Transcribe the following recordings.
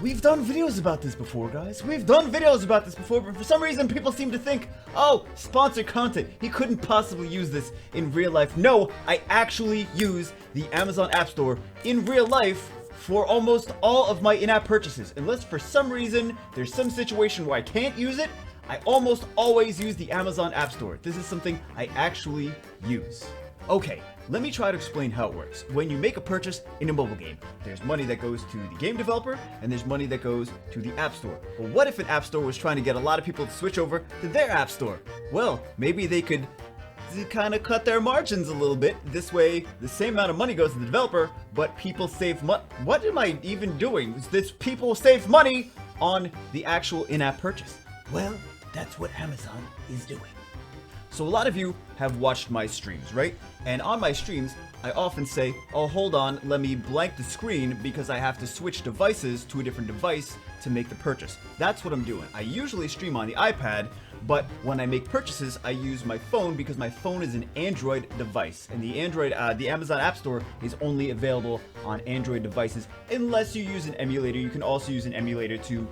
We've done videos about this before, guys. We've done videos about this before, but for some reason people seem to think, oh, sponsored content. He couldn't possibly use this in real life. No, I actually use the Amazon App Store in real life for almost all of my in-app purchases. Unless for some reason there's some situation where I can't use it, I almost always use the Amazon App Store. This is something I actually use. Okay, let me try to explain how it works. When you make a purchase in a mobile game, there's money that goes to the game developer and there's money that goes to the App Store. But what if an App Store was trying to get a lot of people to switch over to their App Store? Well, maybe they could kind of cut their margins a little bit. This way, the same amount of money goes to the developer, but people save money. What am I even doing? This people save money on the actual in-app purchase. Well, that's what Amazon is doing. So a lot of you have watched my streams, right? And on my streams, I often say, oh, hold on, let me blank the screen because I have to switch devices to a different device to make the purchase. That's what I'm doing. I usually stream on the iPad, but when I make purchases, I use my phone because my phone is an Android device. And the Amazon App Store is only available on Android devices unless you use an emulator. You can also use an emulator to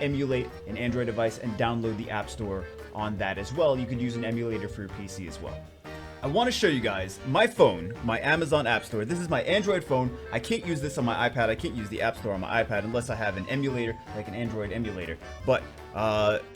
emulate an Android device and download the App Store on that as well. You could use an emulator for your PC as well. I want to show you guys my phone, my Amazon App Store. This is my Android phone. I can't use this on my iPad. I can't use the App Store on my iPad unless I have an emulator, like an Android emulator. But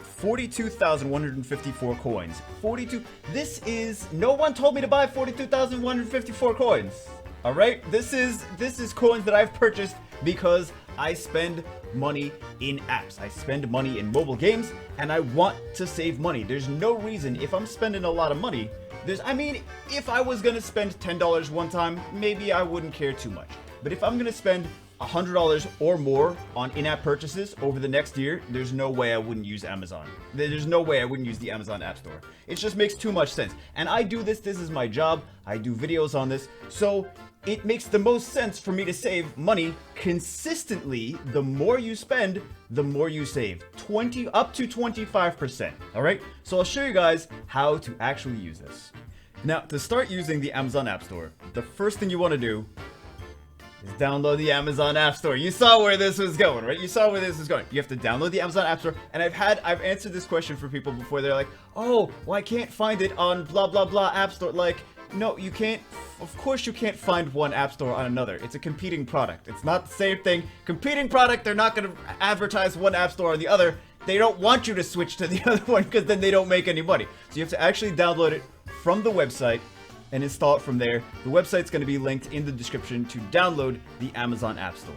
42,154 coins. 42. This is, no one told me to buy 42,154 coins. All right, this is coins that I've purchased because I spend money in apps. I spend money in mobile games, and I want to save money. There's no reason, if I'm spending a lot of money, if I was gonna spend $10 one time, maybe I wouldn't care too much. But if I'm gonna spend $100 or more on in-app purchases over the next year, there's no way I wouldn't use Amazon. There's no way I wouldn't use the Amazon App Store. It just makes too much sense. And I do this is my job. I do videos on this. So it makes the most sense for me to save money consistently. The more you spend, the more you save. Up to 25%. All right. So I'll show you guys how to actually use this. Now, to start using the Amazon App Store, the first thing you want to do is download the Amazon App Store. You saw where this was going, right? You saw where this was going. You have to download the Amazon App Store. And I've answered this question for people before. They're like, oh, well, I can't find it on blah, blah, blah App Store. Like, no, you can't. Of course you can't find one app store on another. It's a competing product. It's not the same thing. Competing product, they're not going to advertise one app store on the other. They don't want you to switch to the other one because then they don't make any money. So you have to actually download it from the website and install it from there. The website's going to be linked in the description to download the Amazon App Store.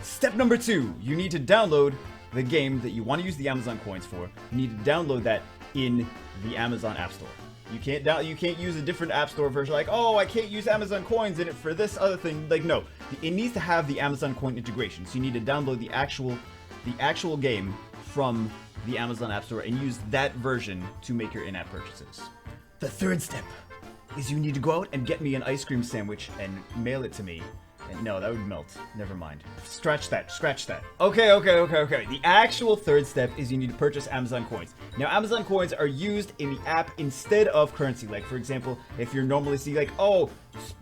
Step number 2, you need to download the game that you want to use the Amazon coins for. You need to download that in the Amazon App Store. You can't use a different App Store version like, oh, I can't use Amazon coins in it for this other thing. Like, no, it needs to have the Amazon coin integration. So you need to download the actual game from the Amazon App Store and use that version to make your in-app purchases. The third step is you need to go out and get me an ice cream sandwich and mail it to me. And no, that would melt. Never mind. Scratch that. Okay. The actual third step is you need to purchase Amazon coins. Now, Amazon coins are used in the app instead of currency. Like, for example, if you're normally seeing like, oh,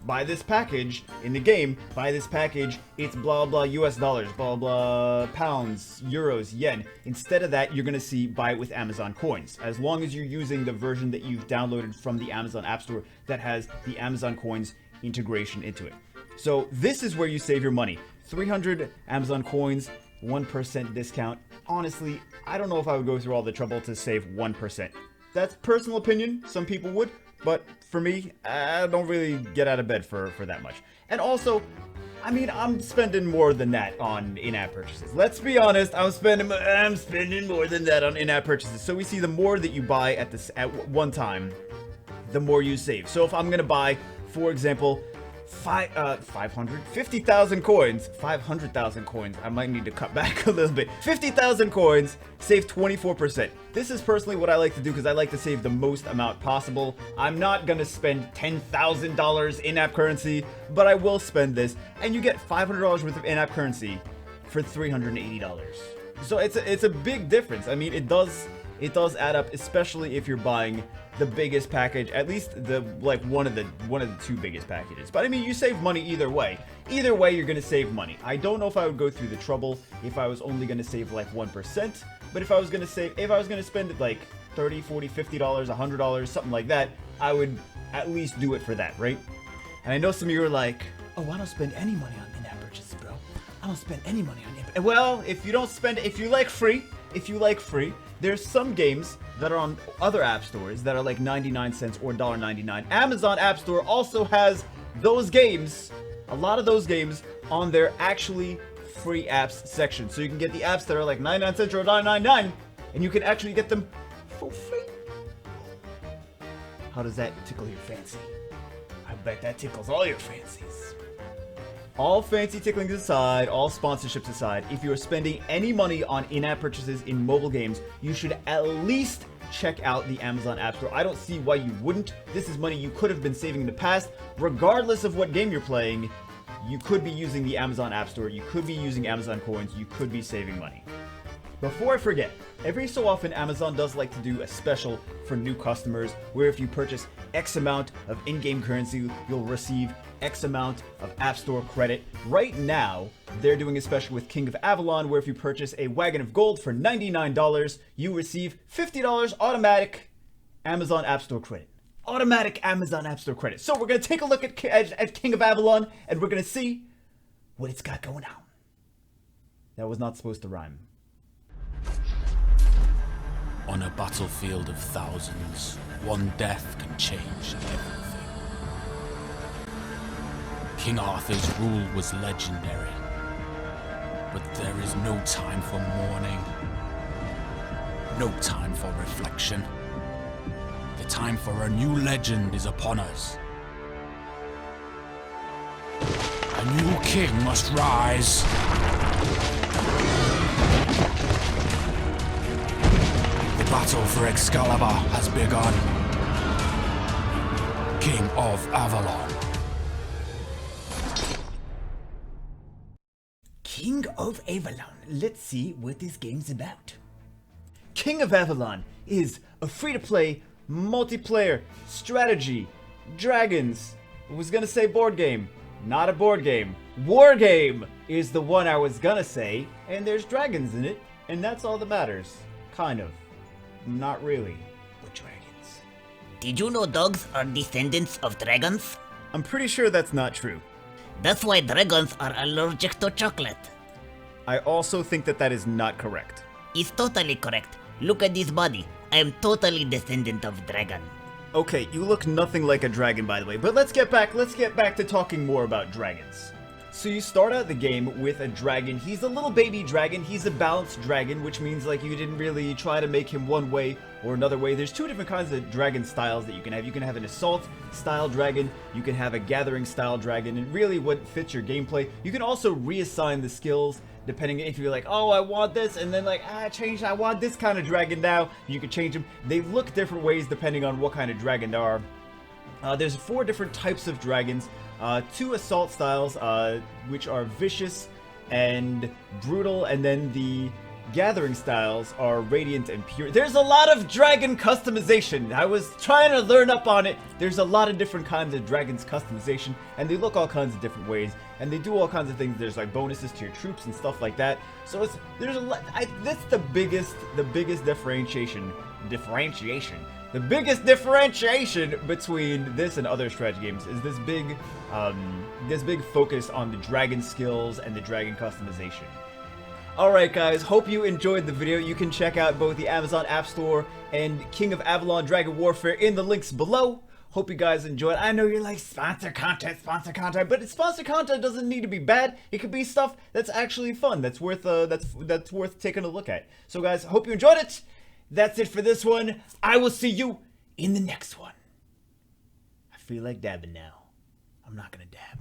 buy this package in the game, buy this package, it's blah, blah, US dollars, blah, blah, pounds, euros, yen. Instead of that, you're going to see buy it with Amazon coins. As long as you're using the version that you've downloaded from the Amazon App Store that has the Amazon coins integration into it. So this is where you save your money. 300 Amazon coins, 1% discount. Honestly, I don't know if I would go through all the trouble to save 1%. That's personal opinion. Some people would, but for me, I don't really get out of bed for that much. And also, I mean, I'm spending more than that on in-app purchases. Let's be honest, I'm spending more than that on in-app purchases. So we see the more that you buy at one time, the more you save. So if I'm gonna buy, for example, 50,000 coins, 500,000 coins. I might need to cut back a little bit. 50,000 coins, save 24%. This is personally what I like to do because I like to save the most amount possible. I'm not gonna spend $10,000 in-app currency, but I will spend this, and you get $500 worth of in-app currency for $380. So it's a big difference. I mean, it does it does add up, especially if you're buying the biggest package, at least the one of the two biggest packages. But I mean, you save money either way. Either way, you're gonna save money. I don't know if I would go through the trouble if I was only gonna save like 1%, but if I was gonna spend like $30, $40, $50, $100, something like that, I would at least do it for that, right? And I know some of you are like, oh, I don't spend any money on in-app purchases, bro. I don't spend any money on in-app. Well, if you like free, there's some games that are on other app stores that are like 99 cents or $1.99. Amazon App Store also has those games, a lot of those games, on their actually free apps section. So you can get the apps that are like 99 cents or $1.99, and you can actually get them for free. How does that tickle your fancy? I bet that tickles all your fancies. All fancy ticklings aside, all sponsorships aside, if you are spending any money on in-app purchases in mobile games, you should at least check out the Amazon App Store. I don't see why you wouldn't. This is money you could have been saving in the past. Regardless of what game you're playing, you could be using the Amazon App Store, you could be using Amazon coins, you could be saving money. Before I forget, every so often Amazon does like to do a special for new customers where if you purchase X amount of in-game currency, you'll receive X amount of App Store credit. Right now, they're doing a special with King of Avalon where if you purchase a wagon of gold for $99, you receive $50 automatic Amazon App Store credit. Automatic Amazon App Store credit. So we're going to take a look at King of Avalon and we're going to see what it's got going on. That was not supposed to rhyme. On a battlefield of thousands, one death can change everything. King Arthur's rule was legendary, but there is no time for mourning, no time for reflection. The time for a new legend is upon us. A new king must rise. The battle for Excalibur has begun. King of Avalon. King of Avalon. Let's see what this game's about. King of Avalon is a free-to-play, multiplayer, strategy, dragons. I was gonna say board game. Not a board game. War game is the one I was gonna say, and there's dragons in it, and that's all that matters. Kind of. Not really, but dragons. Did you know dogs are descendants of dragons? I'm pretty sure that's not true. That's why dragons are allergic to chocolate. I also think that that is not correct. It's totally correct. Look at this body. I am totally descendant of dragon. Okay, you look nothing like a dragon, by the way, but let's get back to talking more about dragons. So you start out the game with a dragon. He's a little baby dragon. He's a balanced dragon, which means like you didn't really try to make him one way or another way. There's two different kinds of dragon styles that you can have. You can have an assault style dragon. You can have a gathering style dragon, and really what fits your gameplay. You can also reassign the skills depending if you're like, oh, I want this, and then like, I want this kind of dragon now. You can change them. They look different ways depending on what kind of dragon they are. There's 4 different types of dragons. 2 assault styles, which are vicious and brutal, and then the gathering styles are radiant and pure. There's a lot of dragon customization. I was trying to learn up on it. There's a lot of different kinds of dragons customization, and they look all kinds of different ways, and they do all kinds of things. There's like bonuses to your troops and stuff like that. So there's a lot. That's the biggest differentiation. The biggest differentiation between this and other strategy games is this big focus on the dragon skills and the dragon customization. Alright guys, hope you enjoyed the video. You can check out both the Amazon App Store and King of Avalon Dragon Warfare in the links below. Hope you guys enjoyed. I know you're like, sponsor content, but sponsor content doesn't need to be bad. It could be stuff that's actually fun, that's worth taking a look at. So guys, hope you enjoyed it. That's it for this one. I will see you in the next one. I feel like dabbing now. I'm not gonna dab.